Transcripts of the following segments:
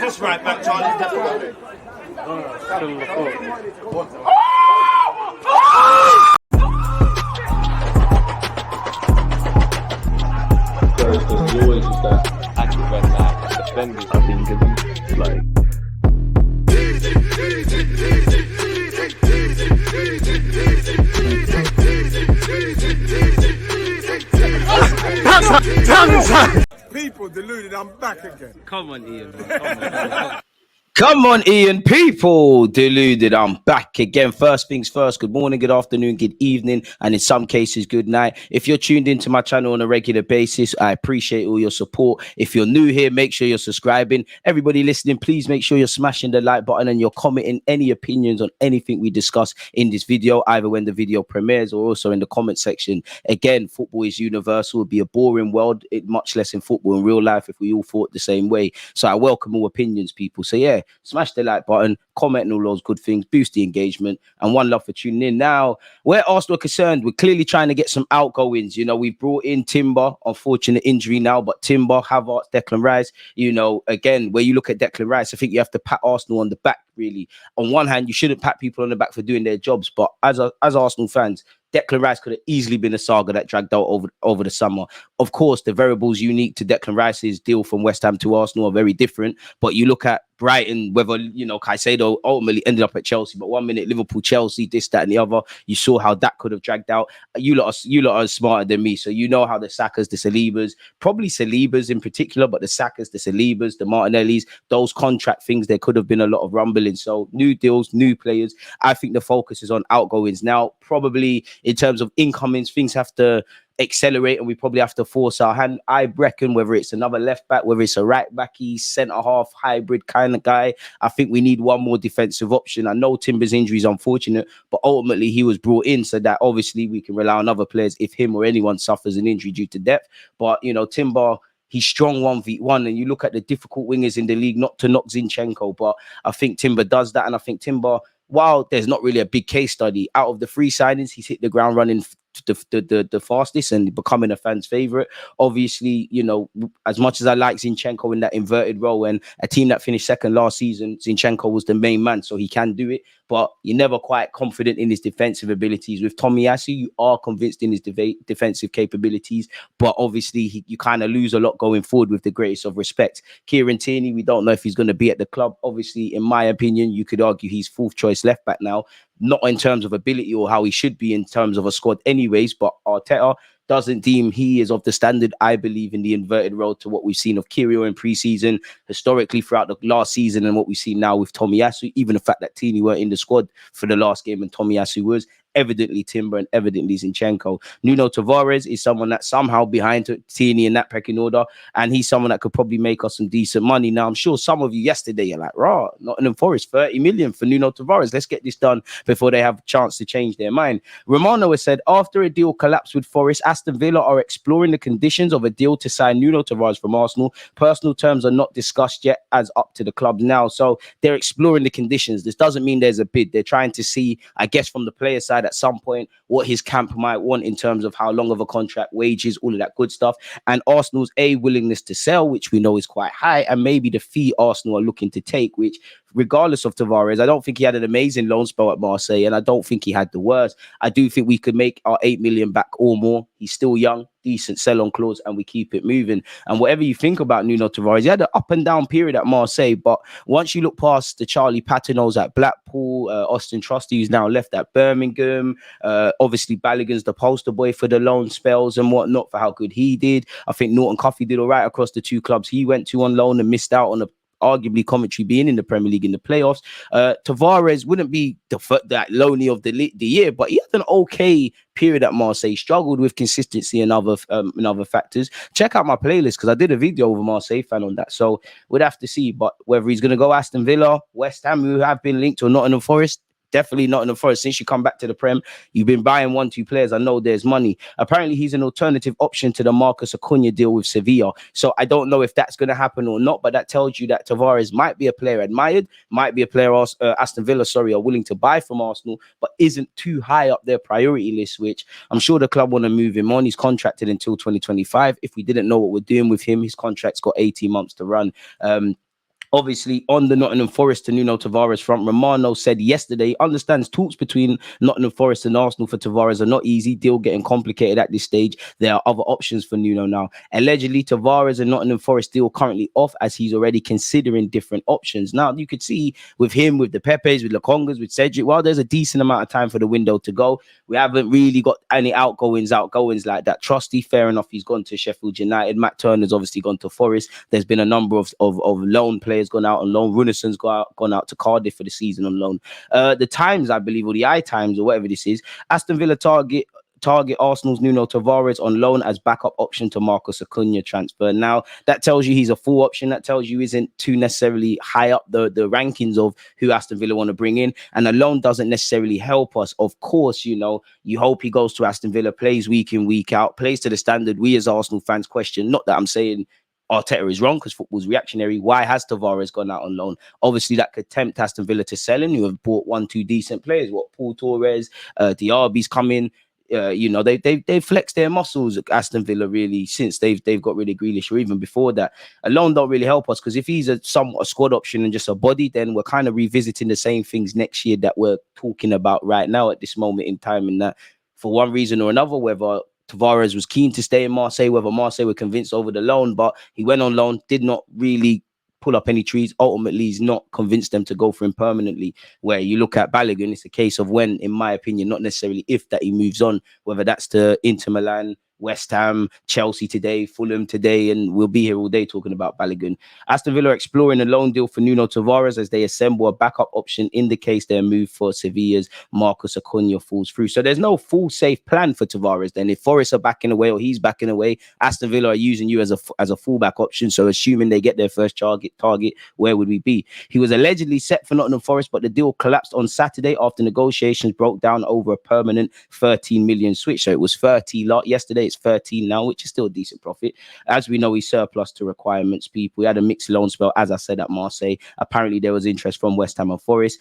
this right back, Charlie? There's always just that active when that defending, I think, is like. People deluded, I'm back again. Come on, Ian. Come on, Ian. People deluded. I'm back again. First things first. Good morning, good afternoon, good evening, and in some cases, good night. If you're tuned into my channel on a regular basis, I appreciate all your support. If you're new here, make sure you're subscribing. Everybody listening, please make sure you're smashing the like button and you're commenting any opinions on anything we discuss in this video, either when the video premieres or also in the comment section. Again, football is universal. It would be a boring world, much less in football in real life, if we all thought the same way. So I welcome all opinions, people. So yeah, smash the like button, comment and all those good things, boost the engagement, and one love for tuning in. Now, where Arsenal are concerned, we're clearly trying to get some outgoings. You know, we've brought in Timber, unfortunate injury now, but Timber, Havertz, Declan Rice, you know, again, where you look at Declan Rice, I think you have to pat Arsenal on the back, really. On one hand, you shouldn't pat people on the back for doing their jobs, but as Arsenal fans, Declan Rice could have easily been a saga that dragged out over the summer. Of course, the variables unique to Declan Rice's deal from West Ham to Arsenal are very different. But you look at Brighton, whether, you know, Caicedo ultimately ended up at Chelsea, but 1 minute Liverpool, Chelsea, this, that, and the other. You saw how that could have dragged out. You lot are smarter than me, so you know how the Sakas, the Salibas, probably Salibas in particular, but the Sakas, the Salibas, the Martinellis, those contract things, there could have been a lot of rumbling. So new deals, new players. I think the focus is on outgoings now. Probably in terms of incomings, things have to accelerate and we probably have to force our hand. I reckon whether it's another left back, whether it's a right backy, centre half hybrid kind of guy, I think we need one more defensive option. I know Timber's injury is unfortunate, but ultimately he was brought in so that obviously we can rely on other players if him or anyone suffers an injury due to depth. But you know, Timber, he's strong 1v1, and you look at the difficult wingers in the league, not to knock Zinchenko, but I think Timber does that. And I think Timber, while there's not really a big case study, out of the three signings, he's hit the ground running the fastest and becoming a fan's favorite. Obviously, you know, as much as I like Zinchenko in that inverted role, and a team that finished second last season, Zinchenko was the main man, so he can do it. But you're never quite confident in his defensive abilities. With Tomiyasu, you are convinced in his defensive capabilities, but obviously you kind of lose a lot going forward, with the greatest of respect. Kieran Tierney, we don't know if he's going to be at the club. Obviously, in my opinion, you could argue he's fourth choice left back now, not in terms of ability or how he should be in terms of a squad anyways, but Arteta doesn't deem he is of the standard, I believe, in the inverted role to what we've seen of Kyrgios in pre-season, historically throughout the last season, and what we see now with Tomiyasu. Even the fact that Tierney weren't in the squad for the last game and Tomiyasu was, evidently Timber and evidently Zinchenko. Nuno Tavares is someone that's somehow behind Tierney in that pecking order, and he's someone that could probably make us some decent money. Now, I'm sure some of you yesterday are like, rah, Nottingham Forest, 30 million for Nuno Tavares. Let's get this done before they have a chance to change their mind. Romano has said, after a deal collapsed with Forest, Aston Villa are exploring the conditions of a deal to sign Nuno Tavares from Arsenal. Personal terms are not discussed yet, as up to the club now. So they're exploring the conditions. This doesn't mean there's a bid. They're trying to see, I guess, from the player side at some point, what his camp might want in terms of how long of a contract, wages, all of that good stuff. And Arsenal's willingness to sell, which we know is quite high, and maybe the fee Arsenal are looking to take, which, regardless of Tavares, I don't think he had an amazing loan spell at Marseille, and I don't think he had the worst. I do think we could make our 8 million back or more. He's still young, decent sell-on clause, and we keep it moving. And whatever you think about Nuno Tavares, he had an up and down period at Marseille, but once you look past the Charlie Patinos at Blackpool, Austin Trusty, who's now left at Birmingham, obviously Balogun's the poster boy for the loan spells and whatnot, for how good he did. I think Norton Coffey did all right across the two clubs he went to on loan and missed out on arguably commentary being in the Premier League in the playoffs. Tavares wouldn't be that lonely of the year, but he had an okay period at Marseille. Struggled with consistency and other factors. Check out my playlist because I did a video of a Marseille fan on that. So we'd have to see. But whether he's going to go Aston Villa, West Ham, who have been linked, or Nottingham Forest, definitely not in the Forest. Since you come back to the Prem, you've been buying 1-2 players. I know there's money. Apparently, he's an alternative option to the Marcus Acuna deal with Sevilla. So I don't know if that's going to happen or not, but that tells you that Tavares might be a player admired, might be a player Aston Villa, are willing to buy from Arsenal, but isn't too high up their priority list, which I'm sure the club want to move him on. He's contracted until 2025. If we didn't know what we're doing with him, his contract's got 18 months to run. Obviously, on the Nottingham Forest to Nuno Tavares front, Romano said yesterday understands talks between Nottingham Forest and Arsenal for Tavares are not easy. Deal getting complicated at this stage. There are other options for Nuno now. Allegedly, Tavares and Nottingham Forest deal currently off as he's already considering different options. Now, you could see with him, with the Pepes, with the Congas, with Cedric, while there's a decent amount of time for the window to go, we haven't really got any outgoings like that. Trusty, fair enough, he's gone to Sheffield United. Matt Turner's obviously gone to Forest. There's been a number of loan players gone out on loan. Runeson's gone out to Cardiff for the season on loan. The Times, I believe, or the I-Times or whatever this is, Aston Villa target Arsenal's Nuno Tavares on loan as backup option to Marcus Acuna transfer. Now, that tells you he's a full option. That tells you isn't too necessarily high up the rankings of who Aston Villa want to bring in. And a loan doesn't necessarily help us. Of course, you hope he goes to Aston Villa, plays week in, week out, plays to the standard we as Arsenal fans question. Not that I'm saying Arteta is wrong because football's reactionary. Why has Tavares gone out on loan? Obviously, that could tempt Aston Villa to sell him. You have bought 1-2 decent players. Paul Torres, Diaby's come in. They've flexed their muscles at Aston Villa really since they've got rid of Grealish, or even before that. A loan don't really help us because if he's a squad option and just a body, then we're kind of revisiting the same things next year that we're talking about right now at this moment in time. And that for one reason or another, whether Tavares was keen to stay in Marseille, whether Marseille were convinced over the loan, but he went on loan, did not really pull up any trees. Ultimately, he's not convinced them to go for him permanently. Where you look at Balogun, it's a case of when, in my opinion, not necessarily if, that he moves on, whether that's to Inter Milan, West Ham, Chelsea today, Fulham today, and we'll be here all day talking about Balogun. Aston Villa are exploring a loan deal for Nuno Tavares as they assemble a backup option in the case their move for Sevilla's Marcus Acuna falls through. So there's no full safe plan for Tavares. Then if Forest are backing away or he's backing away, Aston Villa are using you as a fullback option. So assuming they get their first target, where would we be? He was allegedly set for Nottingham Forest, but the deal collapsed on Saturday after negotiations broke down over a permanent 13 million switch. So it was 30 yesterday. It's 13 now, which is still a decent profit. As we know, he's surplus to requirements, people. He had a mixed loan spell, as I said, at Marseille. Apparently, there was interest from West Ham and Forest.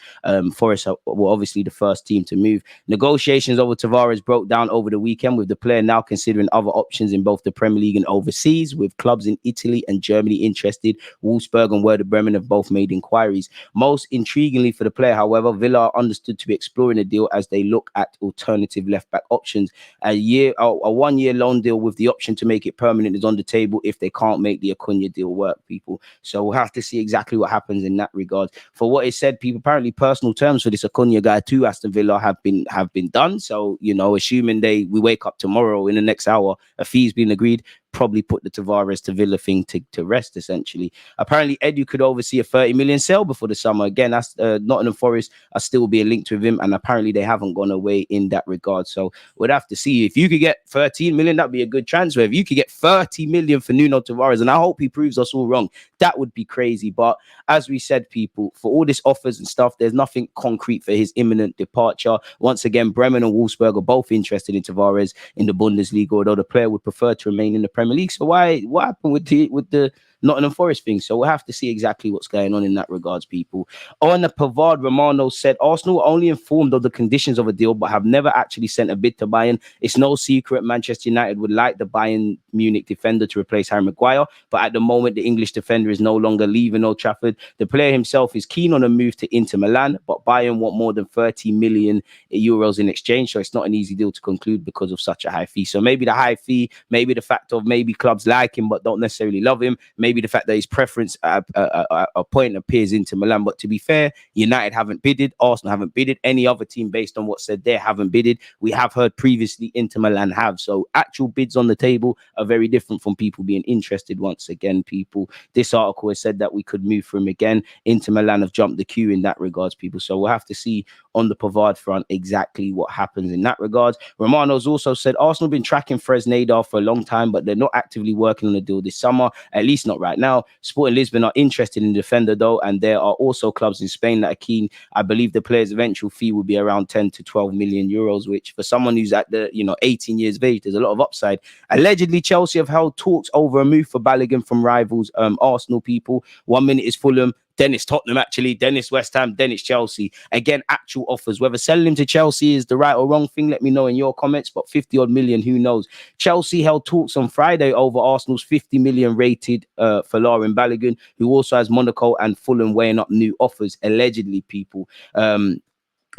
Forest were obviously the first team to move. Negotiations over Tavares broke down over the weekend, with the player now considering other options in both the Premier League and overseas, with clubs in Italy and Germany interested. Wolfsburg and Werder Bremen have both made inquiries. Most intriguingly for the player, however, Villa are understood to be exploring a deal as they look at alternative left-back options. A 1-year loan deal with the option to make it permanent is on the table if they can't make the Acuna deal work, people. So we'll have to see exactly what happens in that regard. For what is said, people, apparently personal terms for this Acuna guy to Aston Villa have been done. So, assuming we wake up tomorrow in the next hour, a fee's been agreed, probably put the Tavares to Villa thing to rest, essentially. Apparently, Edu could oversee a 30 million sale before the summer. Again, that's Nottingham Forest are still being linked with him, and apparently they haven't gone away in that regard. So we'd have to see. If you could get 13 million, that'd be a good transfer. If you could get 30 million for Nuno Tavares, and I hope he proves us all wrong, that would be crazy. But as we said, people, for all this offers and stuff, there's nothing concrete for his imminent departure. Once again, Bremen and Wolfsburg are both interested in Tavares in the Bundesliga, although the player would prefer to remain in the Premier League. So what happened with the Nottingham Forest thing? So we'll have to see exactly what's going on in that regards, people. On the Pavard, Romano said Arsenal are only informed of the conditions of a deal, but have never actually sent a bid to Bayern. It's no secret Manchester United would like the Bayern Munich defender to replace Harry Maguire, but at the moment the English defender is no longer leaving Old Trafford. The player himself is keen on a move to Inter Milan, but Bayern want more than 30 million euros in exchange, so it's not an easy deal to conclude because of such a high fee. So maybe the high fee, maybe the fact of maybe clubs like him but don't necessarily love him, maybe the fact that his preference a point appears into Milan. But to be fair, United haven't bidded, Arsenal haven't bidded, any other team based on what's said there haven't bidded. We have heard previously Inter Milan have. So actual bids on the table are very different from people being interested. Once again, people, this article has said that we could move for him again. Inter Milan have jumped the queue in that regards, people. So we'll have to see on the Pavard front exactly what happens in that regards. Romano's also said Arsenal have been tracking Fresneda for a long time, but they're not actively working on a deal this summer, at least not right now. Sporting Lisbon are interested in the defender though, and there are also clubs in Spain that are keen. I believe the player's eventual fee will be around 10 to 12 million euros, which for someone who's at the 18 years of age, there's a lot of upside. Allegedly, Chelsea have held talks over a move for Balogun from rivals Arsenal. Arsenal, people. 1 minute is Fulham, then it's Tottenham, actually, then it's West Ham, then it's Chelsea. Again, actual offers. Whether selling him to Chelsea is the right or wrong thing, let me know in your comments, but 50 odd million, who knows? Chelsea held talks on Friday over Arsenal's 50 million rated for Lauren Balogun, who also has Monaco and Fulham weighing up new offers, allegedly, people.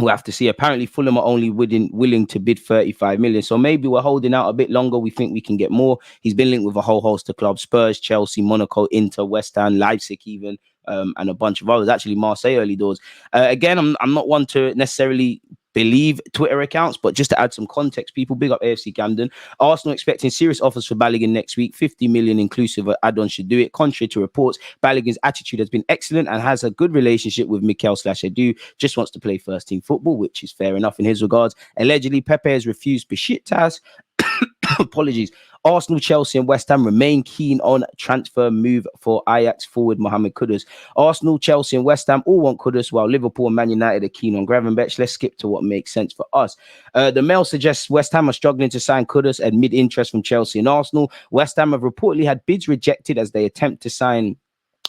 We'll have to see. Apparently, Fulham are only willing to bid 35 million. So maybe we're holding out a bit longer. We think we can get more. He's been linked with a whole host of clubs: Spurs, Chelsea, Monaco, Inter, West Ham, Leipzig even, and a bunch of others. Actually, Marseille early doors. Again, I'm not one to necessarily believe Twitter accounts, but just to add some context, people, big up AFC Camden. Arsenal expecting serious offers for Balogun next week. 50 million inclusive of add-on should do it. Contrary to reports, Balogun's attitude has been excellent and has a good relationship with Mikel/Edu. Just wants to play first team football, which is fair enough in his regards. Allegedly, Pepe has refused Besiktas. Apologies. Arsenal, Chelsea and West Ham remain keen on transfer move for Ajax forward Mohamed Kudus. Arsenal, Chelsea and West Ham all want Kudus, while Liverpool and Man United are keen on Gravenberch. Let's skip to what makes sense for us. The Mail suggests West Ham are struggling to sign Kudus amid interest from Chelsea and Arsenal. West Ham have reportedly had bids rejected as they attempt to sign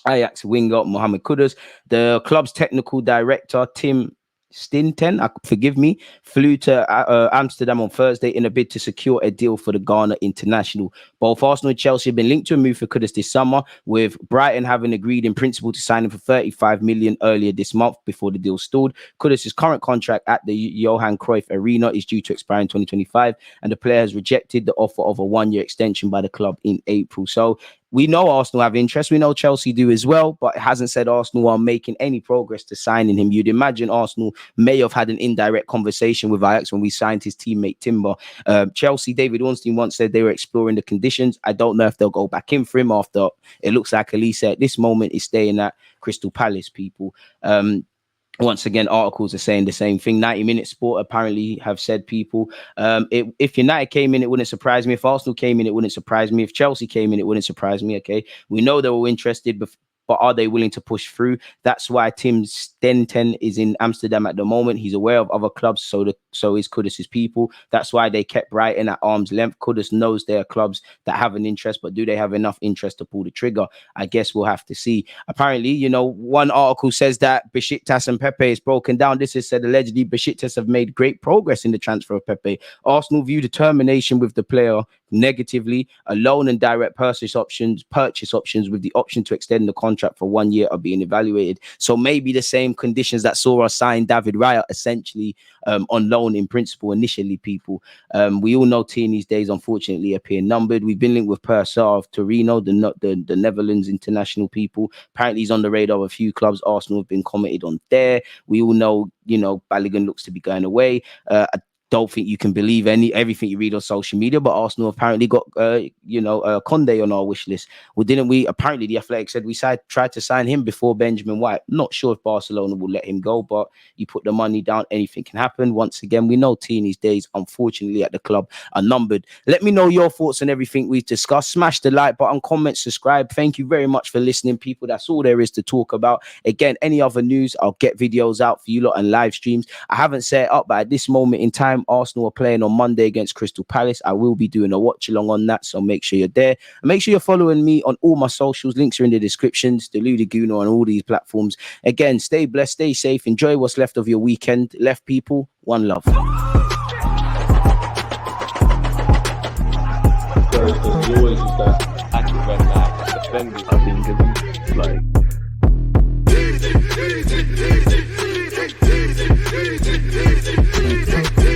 Ajax winger Mohamed Kudus. The club's technical director, Tim Stinten, forgive me, flew to Amsterdam on Thursday in a bid to secure a deal for the Ghana international. Both Arsenal and Chelsea have been linked to a move for Kudus this summer, with Brighton having agreed in principle to sign him for 35 million earlier this month before the deal stalled. Kudus' current contract at the Johan Cruyff Arena is due to expire in 2025, and the player has rejected the offer of a one-year extension by the club in April. So we know Arsenal have interest. We know Chelsea do as well, but it hasn't said Arsenal are making any progress to signing him. You'd imagine Arsenal may have had an indirect conversation with Ajax when we signed his teammate Timber. Chelsea, David Ornstein once said they were exploring the conditions. I don't know if they'll go back in for him after it looks like Elisa at this moment is staying at Crystal Palace, people. Once again, articles are saying the same thing. 90-minute Sport apparently have said, people, if United came in, it wouldn't surprise me. If Arsenal came in, it wouldn't surprise me. If Chelsea came in, it wouldn't surprise me. Okay, we know they were interested, but are they willing to push through? That's why Tim Stenten is in Amsterdam at the moment. He's aware of other clubs, so is Kudus' people. That's why they kept Brighton at arm's length. Kudus knows there are clubs that have an interest, but do they have enough interest to pull the trigger? I guess we'll have to see. Apparently, one article says that Besiktas and Pepe is broken down. This is said allegedly Besiktas have made great progress in the transfer of Pepe. Arsenal view determination with the player negatively. A loan and direct purchase options with the option to extend the contract for 1 year are being evaluated. So maybe the same conditions that saw us sign David Raya essentially on loan in principle initially, people. We all know Tierney's days unfortunately appear numbered. We've been linked with Purser of Torino, the Netherlands international, people. Apparently he's on the radar of a few clubs. Arsenal have been commented on there. We all know, Balogun looks to be going away. Don't think you can believe everything you read on social media, but Arsenal apparently got Conde on our wish list. Well, didn't we? Apparently the Athletic said we tried to sign him before Benjamin White. Not sure if Barcelona will let him go, but you put the money down, anything can happen. Once again, we know Tierney's days unfortunately at the club are numbered. Let me know your thoughts on everything we've discussed. Smash the like button, comment, subscribe. Thank you very much for listening, people. That's all there is to talk about. Again, any other news, I'll get videos out for you lot and live streams. I haven't set it up, but at this moment in time, Arsenal are playing on Monday against Crystal Palace. I will be doing a watch along on that, so make sure you're there. And make sure you're following me on all my socials. Links are in the descriptions. Deluded Guna on all these platforms. Again, stay blessed, stay safe, enjoy what's left of your weekend. Left people, one love. Always that active and defending. I think it's like